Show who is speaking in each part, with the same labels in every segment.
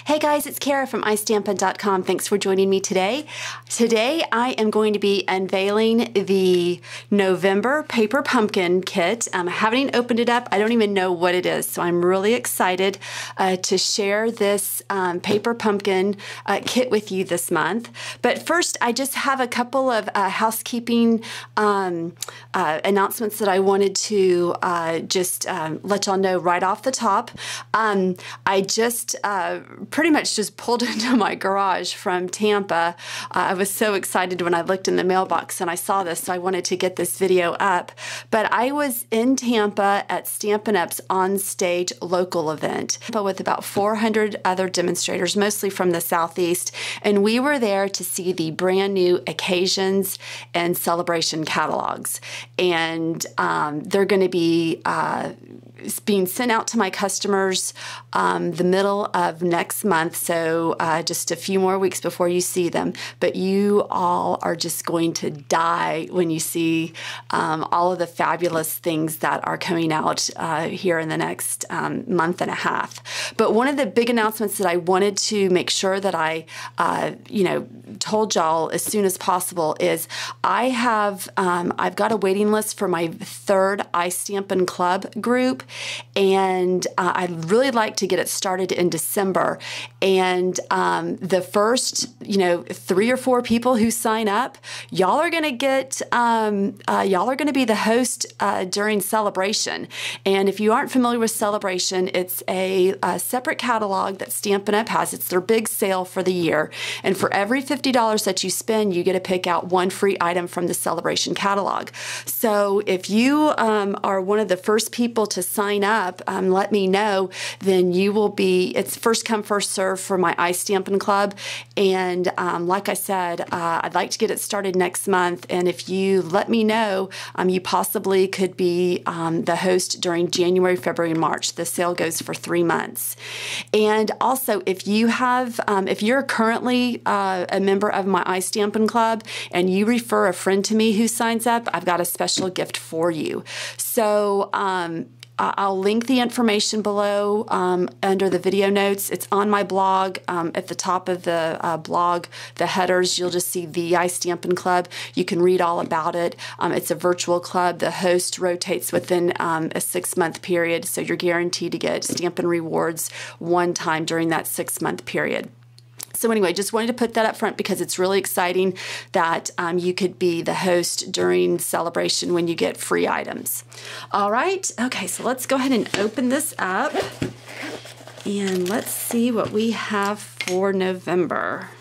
Speaker 1: Hey guys, it's Kara from iStampin.com. Thanks for joining me today. Today I am going to be unveiling the November paper pumpkin kit. I haven't even opened it up. I don't even know what it is, so I'm really excited to share this paper pumpkin kit with you this month. But first, I just have a couple of housekeeping announcements that I wanted to just let y'all know right off the top. I just pretty much just pulled into my garage from Tampa. I was so excited when I looked in the mailbox and I saw this, so I wanted to get this video up. But I was in Tampa at Stampin' Up's On Stage local event, but with about 400 other demonstrators, mostly from the Southeast, and we were there to see the brand new occasions and celebration catalogs. And they're going to be being sent out to my customers the middle of next month, so just a few more weeks before you see them. But you all are just going to die when you see all of the fabulous things that are coming out here in the next month and a half. But one of the big announcements that I wanted to make sure that I told y'all as soon as possible is I've got a waiting list for my third iStampin' Club group, and I'd really like to get it started in December. And the first 3 or 4 people who sign up, y'all are going to get y'all are going to be the host during Celebration. And if you aren't familiar with Celebration, it's a separate catalog that Stampin' Up has. It's their big sale for the year, and for every $50 that you spend, you get to pick out one free item from the Celebration catalog. So if you are one of the first people to sign up, let me know. Then you will be, it's first come, first serve for my iStampin' Club. And like I said, I'd like to get it started next month. And if you let me know, you possibly could be the host during January, February, and March. The sale goes for 3 months. And also, if you have, if you're currently a member of my iStampin' Club and you refer a friend to me who signs up, I've got a special gift for you. So I'll link the information below under the video notes. It's on my blog. At the top of the blog, the headers, you'll just see the iStampin' Club. You can read all about it. It's a virtual club. The host rotates within a 6-month period, so you're guaranteed to get Stampin' Rewards one time during that 6-month period. So anyway, just wanted to put that up front because it's really exciting that you could be the host during Celebration when you get free items. All right, okay, so let's go ahead and open this up and let's see what we have for November.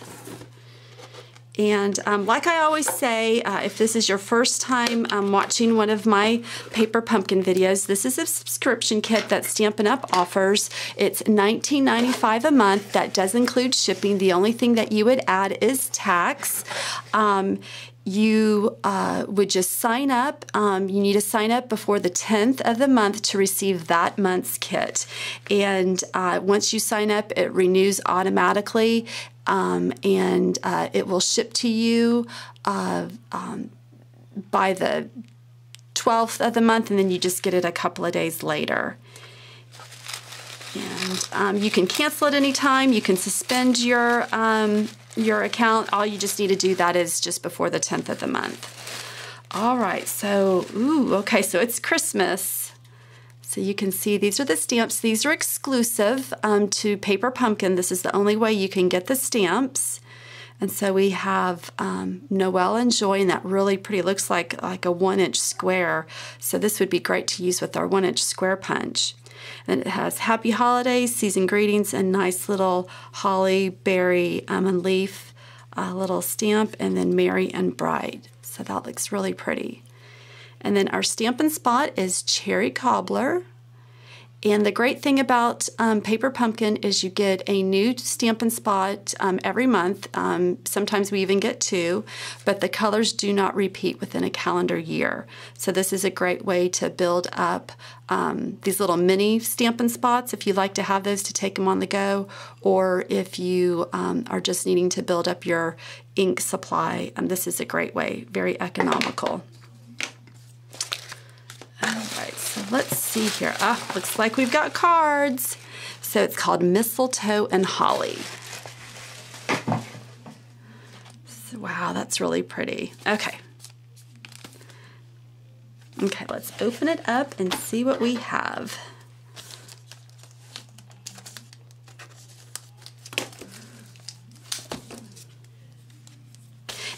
Speaker 1: And like I always say, if this is your first time watching one of my paper pumpkin videos, this is a subscription kit that Stampin' Up offers. It's $19.95 a month. That does include shipping. The only thing that you would add is tax. You would just sign up. You need to sign up before the 10th of the month to receive that month's kit. And once you sign up, it renews automatically. And it will ship to you by the 12th of the month, and then you just get it a couple of days later. And you can cancel it anytime. You can suspend your account. All you just need to do that is just before the 10th of the month. All right, so, okay, so it's Christmas. So you can see these are the stamps. These are exclusive to Paper Pumpkin. This is the only way you can get the stamps. And so we have Noel and Joy, and that really pretty, looks like a 1-inch square. So this would be great to use with our 1-inch square punch. And it has Happy Holidays, Season Greetings, and nice little holly, berry, and leaf little stamp, and then Merry and Bright. So that looks really pretty. And then our Stampin' Spot is Cherry Cobbler. And the great thing about Paper Pumpkin is you get a new Stampin' Spot every month. Sometimes we even get 2, but the colors do not repeat within a calendar year. So this is a great way to build up these little mini Stampin' Spots if you like to have those to take them on the go, or if you are just needing to build up your ink supply. This is a great way, very economical. All right, so let's see here. Looks like we've got cards. So it's called Mistletoe and Holly. So, wow, that's really pretty. Okay. Okay, let's open it up and see what we have.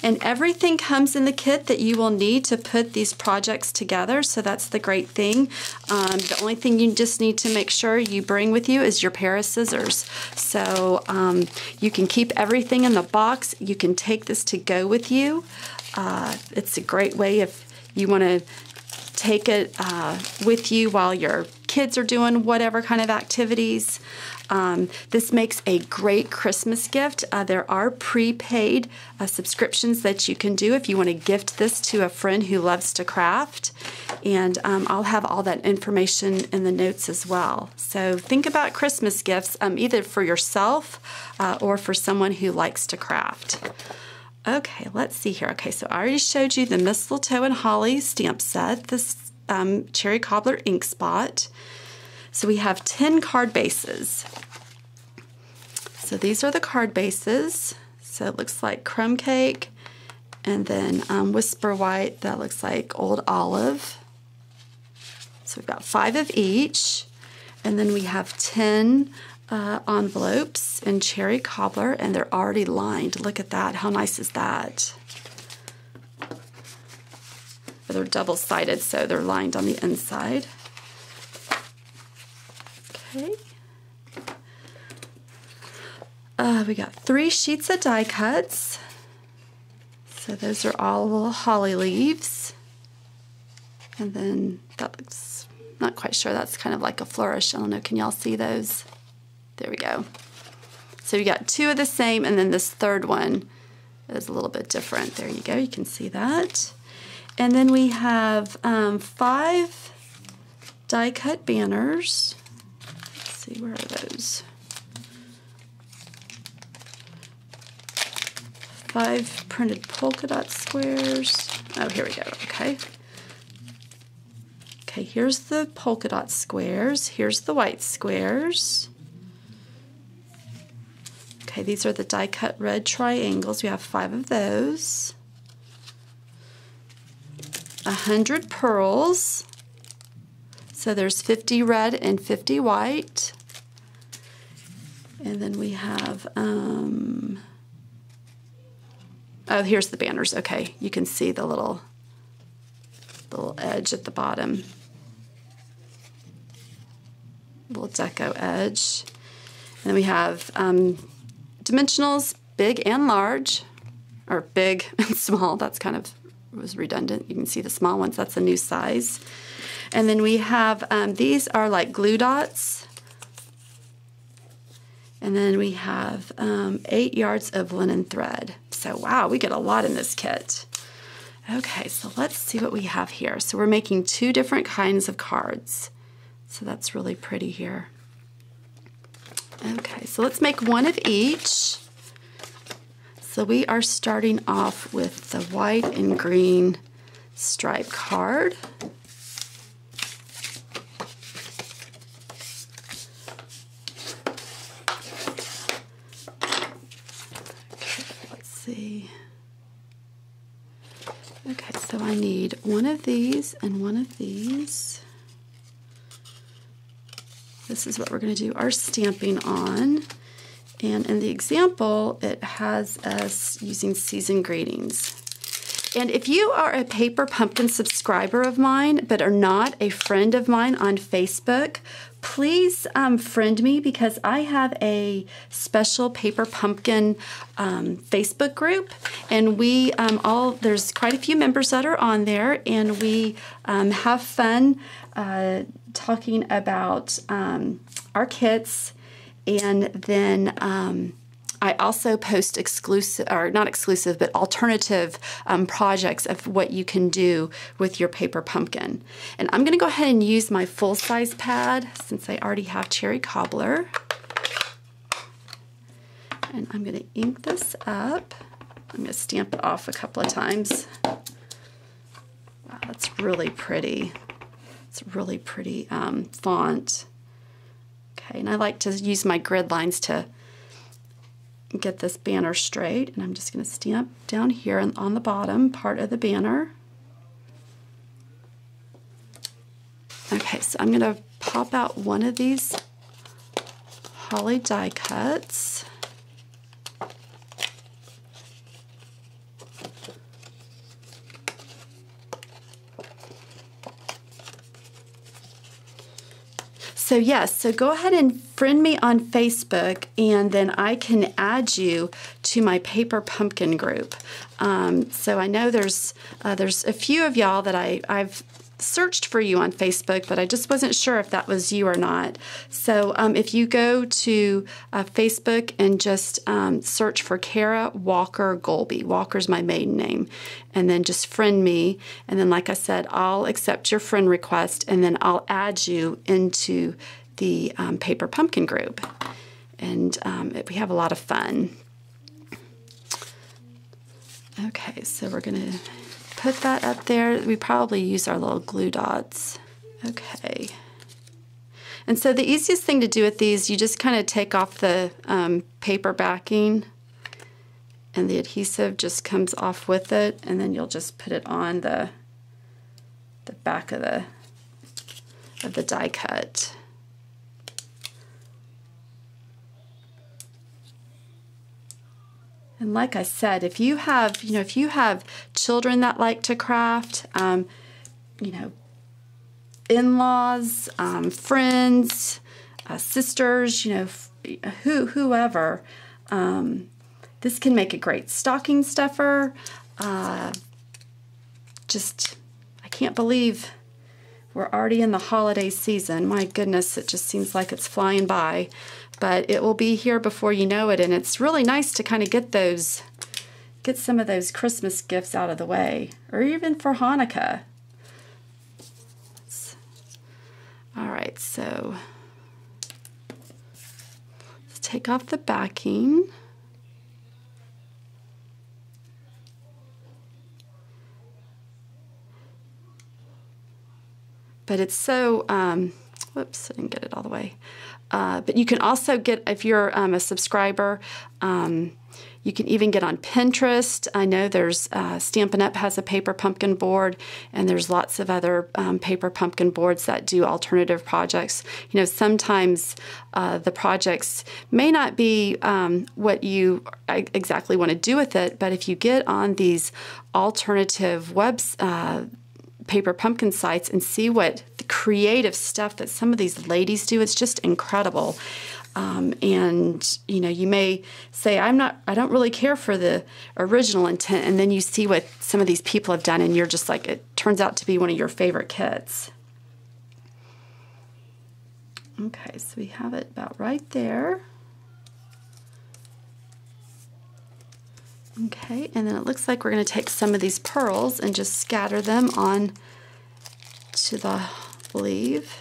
Speaker 1: And everything comes in the kit that you will need to put these projects together, so that's the great thing. The only thing you just need to make sure you bring with you is your pair of scissors. So you can keep everything in the box. You can take this to go with you. It's a great way if you want to take it with you while your kids are doing whatever kind of activities. This makes a great Christmas gift. There are prepaid subscriptions that you can do if you want to gift this to a friend who loves to craft. And I'll have all that information in the notes as well. So think about Christmas gifts either for yourself or for someone who likes to craft. Okay, let's see here. Okay, so I already showed you the Mistletoe and Holly stamp set, this Cherry Cobbler ink spot. So we have 10 card bases. So these are the card bases. So it looks like crumb cake, and then Whisper White, that looks like Old Olive. So we've got 5 of each, and then we have 10 envelopes in Cherry Cobbler, and they're already lined. Look at that. How nice is that? They're double-sided, so they're lined on the inside. Okay. We got 3 sheets of die cuts. So those are all little holly leaves. And then that looks, not quite sure, that's kind of like a flourish. I don't know, can y'all see those? There we go. So you got 2 of the same, and then this third one is a little bit different. There you go, you can see that. And then we have 5 die cut banners. Let's see, where are those? 5 printed polka dot squares. Oh, here we go, okay. Okay, here's the polka dot squares. Here's the white squares. Okay, these are the die cut red triangles. We have 5 of those. 100 pearls. So there's 50 red and 50 white. And then we have, oh, here's the banners. Okay, you can see the little edge at the bottom. Little deco edge. And then we have dimensionals, big and large, or big and small. That's kind of was redundant. You can see the small ones. That's a new size. And then we have, these are like glue dots. And then we have 8 yards of linen thread. So wow, we get a lot in this kit. Okay, so let's see what we have here. So we're making 2 different kinds of cards. So that's really pretty here. Okay, so let's make 1 of each. So we are starting off with the white and green stripe card. See. Okay, so I need 1 of these and 1 of these. This is what we're going to do our stamping on. And in the example, it has us using Seasoned Greetings. And if you are a Paper Pumpkin subscriber of mine, but are not a friend of mine on Facebook, please friend me, because I have a special Paper Pumpkin Facebook group, and we there's quite a few members that are on there, and we have fun talking about our kits. And then I also post exclusive, or not exclusive, but alternative projects of what you can do with your Paper Pumpkin. And I'm going to go ahead and use my full-size pad since I already have Cherry Cobbler. And I'm going to ink this up. I'm going to stamp it off a couple of times. Wow, that's really pretty. It's a really pretty font. Okay, and I like to use my grid lines to get this banner straight, and I'm just going to stamp down here on the bottom part of the banner. Okay, so I'm going to pop out one of these holly die cuts. So yes, so go ahead and friend me on Facebook, and then I can add you to my paper pumpkin group. So I know there's a few of y'all that I've searched for you on Facebook, but I just wasn't sure if that was you or not. So if you go to Facebook and just search for Kara Walker Golby, Walker's my maiden name, and then just friend me, and then like I said, I'll accept your friend request, and then I'll add you into the paper pumpkin group, and we have a lot of fun. Okay, so we're gonna put that up there. We probably use our little glue dots. Okay. And so the easiest thing to do with these, you just kind of take off the paper backing, and the adhesive just comes off with it, and then you'll just put it on the back of the die cut. And like I said, if you have children that like to craft, in-laws, friends, sisters, whoever, this can make a great stocking stuffer. I can't believe we're already in the holiday season. My goodness, it just seems like it's flying by. But it will be here before you know it, and it's really nice to kind of get some of those Christmas gifts out of the way, or even for Hanukkah. All right, so let's take off the backing. But it's so, whoops, I didn't get it all the way. But you can also get, if you're a subscriber, you can even get on Pinterest. I know there's Stampin' Up! Has a paper pumpkin board, and there's lots of other paper pumpkin boards that do alternative projects. Sometimes the projects may not be what you exactly want to do with it, but if you get on these alternative paper pumpkin sites and see what the creative stuff that some of these ladies do, it's just incredible. And you may say, I don't really care for the original intent, and then you see what some of these people have done, and you're just like, it turns out to be one of your favorite kits. Okay, so we have it about right there. Okay, and then it looks like we're going to take some of these pearls and just scatter them on to the sleeve.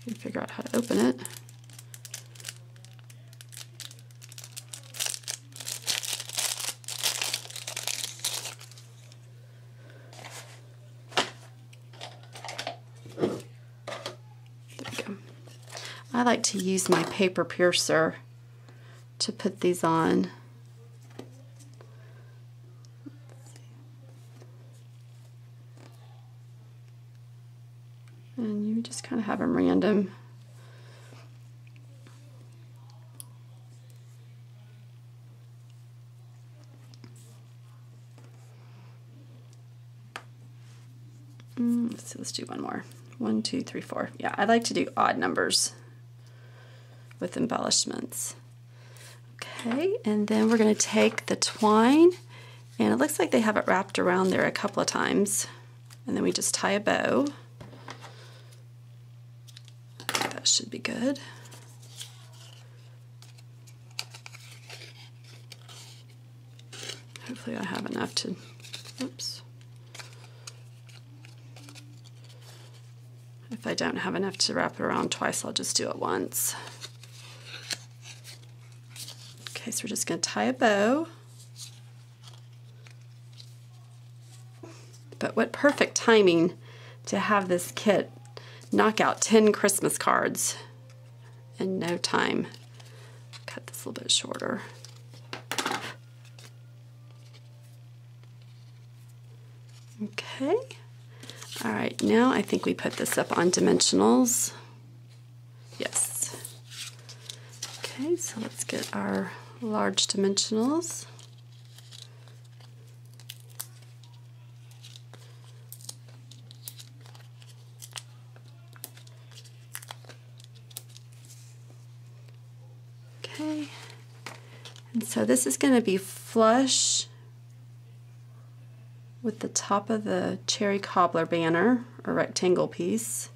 Speaker 1: You can figure out how to open it. There we go. I like to use my paper piercer to put these on. And you just kind of have them random. Let's do one more. 1, 2, 3, 4. Yeah, I like to do odd numbers with embellishments. Okay, and then we're going to take the twine, and it looks like they have it wrapped around there a couple of times, and then we just tie a bow. That should be good. Hopefully I have enough to, oops. If I don't have enough to wrap it around twice, I'll just do it once. Okay, so we're just going to tie a bow. But what perfect timing to have this kit knock out 10 Christmas cards. in no time. Cut this a little bit shorter. Okay. All right, now I think we put this up on dimensionals. Yes. Okay, so let's get our large dimensionals. Okay, and so this is going to be flush with the top of the cherry cobbler banner or rectangle piece.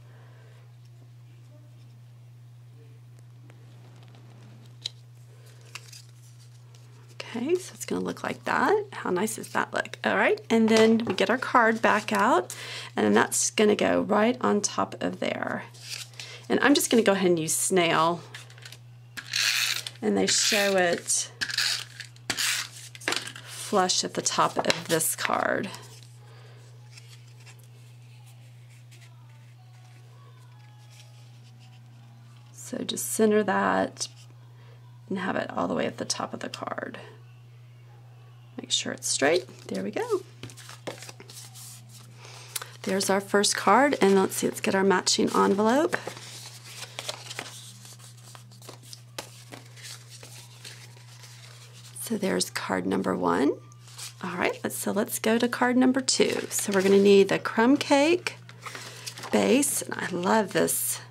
Speaker 1: Okay, so it's going to look like that. How nice does that look? All right, and then we get our card back out, and then that's going to go right on top of there. And I'm just going to go ahead and use snail. And they show it flush at the top of this card. So just center that and have it all the way at the top of the card. Make sure it's straight. There we go. There's our first card, and let's see, let's get our matching envelope. So there's card number 1. All right, so let's go to card number 2. So we're going to need the crumb cake base, and I love this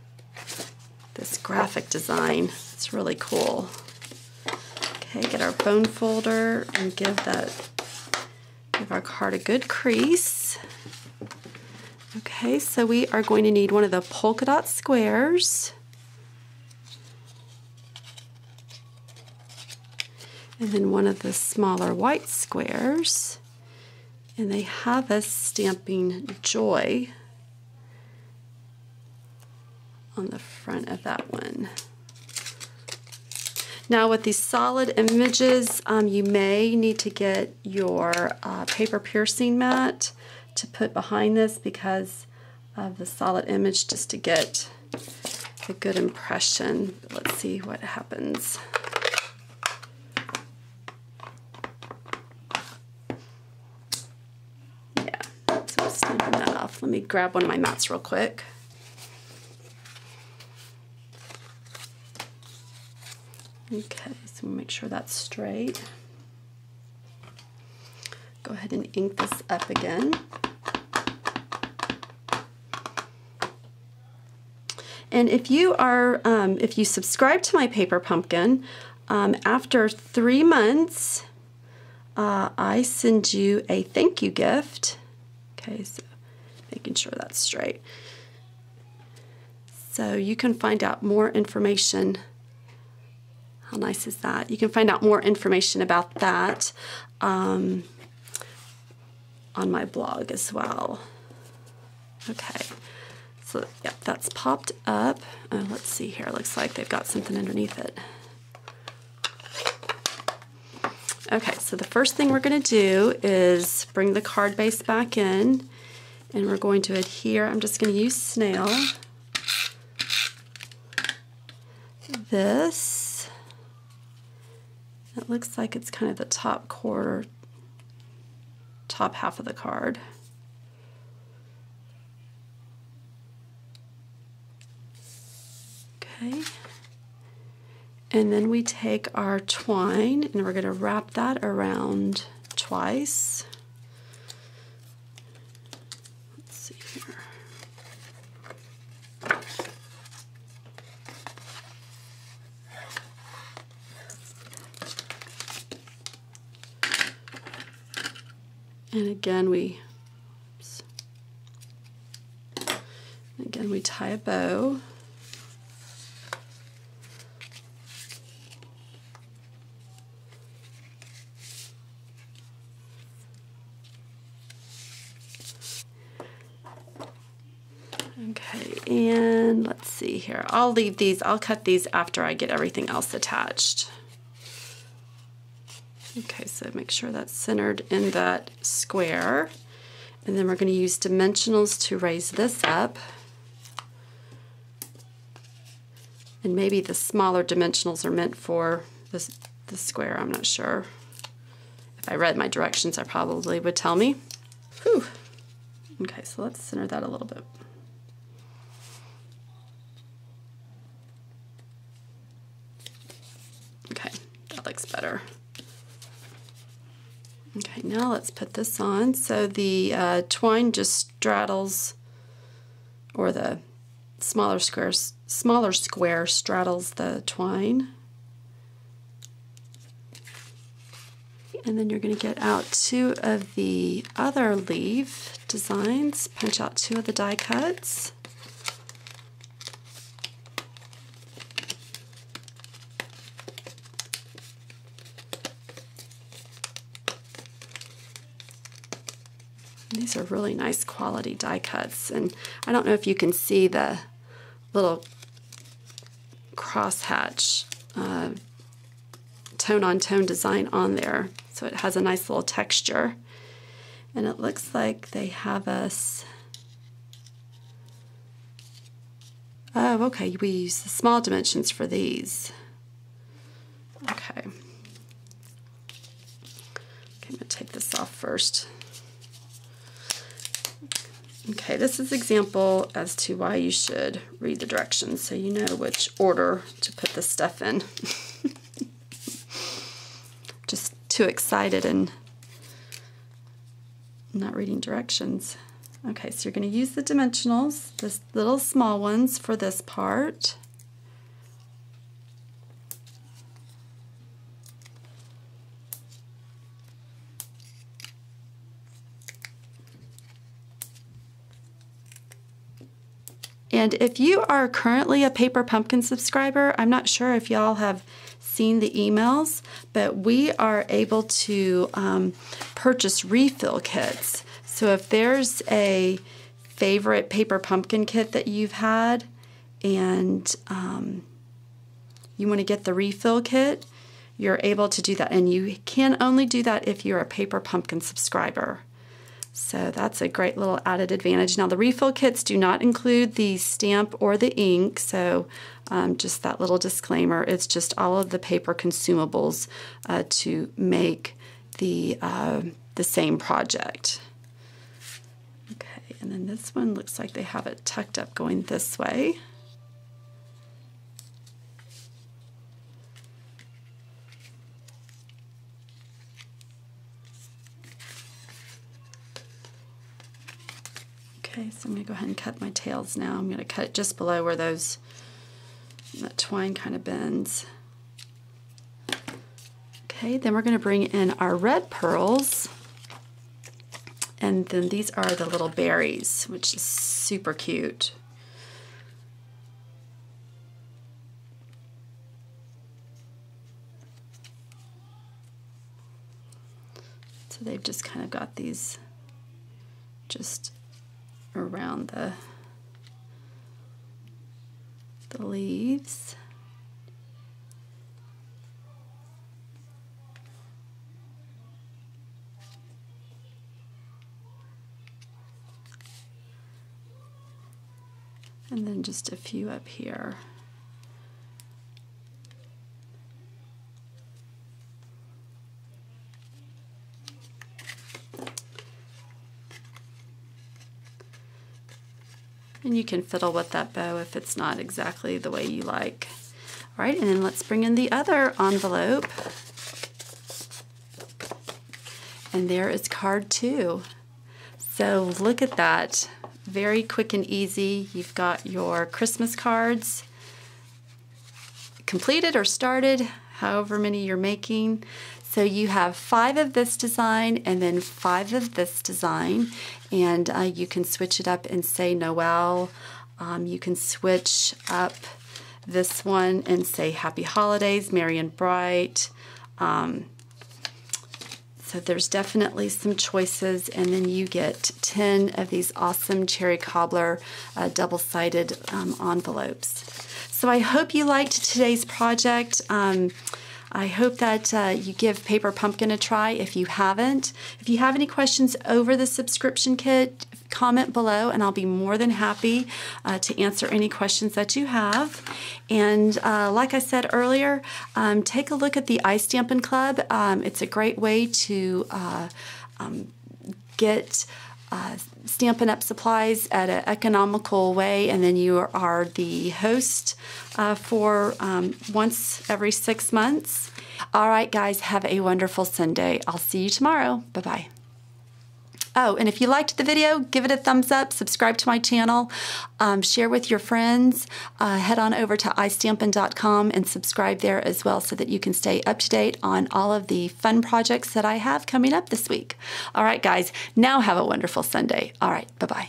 Speaker 1: graphic design. It's really cool. Okay, get our bone folder and give our card a good crease. Okay, so we are going to need one of the polka dot squares. And then one of the smaller white squares. And they have us stamping Joy on the front of that one. Now with these solid images, you may need to get your paper piercing mat to put behind this because of the solid image, just to get a good impression. Let's see what happens. Stamping that off. Let me grab one of my mats real quick. Okay, so make sure that's straight. Go ahead and ink this up again. And if you subscribe to my paper pumpkin, after 3 months, I send you a thank you gift. Okay, so making sure that's straight. So you can find out more information. How nice is that? You can find out more information about that on my blog as well. Okay, so yep, that's popped up. Let's see here. Looks like they've got something underneath it. Okay, so the first thing we're going to do is bring the card base back in, and we're going to adhere. I'm just going to use snail. This, it looks like it's kind of the top quarter, top half of the card. Okay. And then we take our twine and we're going to wrap that around twice. Let's see here. And again we tie a bow. Okay, and let's see here. I'll leave these, I'll cut these after I get everything else attached. Okay, so make sure that's centered in that square. And then we're going to use dimensionals to raise this up. And maybe the smaller dimensionals are meant for the square, I'm not sure. If I read my directions, I probably would tell me. Whew. Okay, so let's center that a little bit. Okay, that looks better. Okay, now let's put this on. So the twine just straddles, or the smaller square straddles the twine. And then you're going to get out 2 of the other leaf designs, punch out 2 of the die cuts. These are really nice quality die cuts, and I don't know if you can see the little crosshatch tone-on-tone design on there, so it has a nice little texture. And it looks like they have us, oh okay, we use the small dimensions for these. Okay, I'm going to take this off first. Okay, this is an example as to why you should read the directions so you know which order to put this stuff in. Just too excited and not reading directions. Okay, so you're going to use the dimensionals, the little small ones for this part. And if you are currently a Paper Pumpkin subscriber, I'm not sure if y'all have seen the emails, but we are able to purchase refill kits. So if there's a favorite Paper Pumpkin kit that you've had and you want to get the refill kit, you're able to do that. And you can only do that if you're a Paper Pumpkin subscriber. So that's a great little added advantage. Now the refill kits do not include the stamp or the ink, so just that little disclaimer. It's just all of the paper consumables to make the same project. Okay, and then this one looks like they have it tucked up going this way. Okay, so I'm going to go ahead and cut my tails now. I'm going to cut it just below where that twine kind of bends. Okay, then we're going to bring in our red pearls. And then these are the little berries, which is super cute. So they've just kind of got these just around the leaves. And then just a few up here. And you can fiddle with that bow if it's not exactly the way you like. All right, and then let's bring in the other envelope. And there is card 2. So look at that. Very quick and easy. You've got your Christmas cards completed or started, however many you're making. So you have 5 of this design and then 5 of this design, and you can switch it up and say Noel. You can switch up this one and say Happy Holidays, Merry and Bright. So there's definitely some choices, and then you get 10 of these awesome cherry cobbler double-sided envelopes. So I hope you liked today's project. I hope that you give Paper Pumpkin a try if you haven't. If you have any questions over the subscription kit, comment below, and I'll be more than happy to answer any questions that you have. And like I said earlier, take a look at the iStampin Club. It's a great way to get Stampin' Up! Supplies at an economical way, and then you are the host for once every 6 months. All right, guys, have a wonderful Sunday. I'll see you tomorrow. Bye-bye. Oh, and if you liked the video, give it a thumbs up, subscribe to my channel, share with your friends, head on over to istampin.com and subscribe there as well so that you can stay up to date on all of the fun projects that I have coming up this week. All right, guys, now have a wonderful Sunday. All right, bye-bye.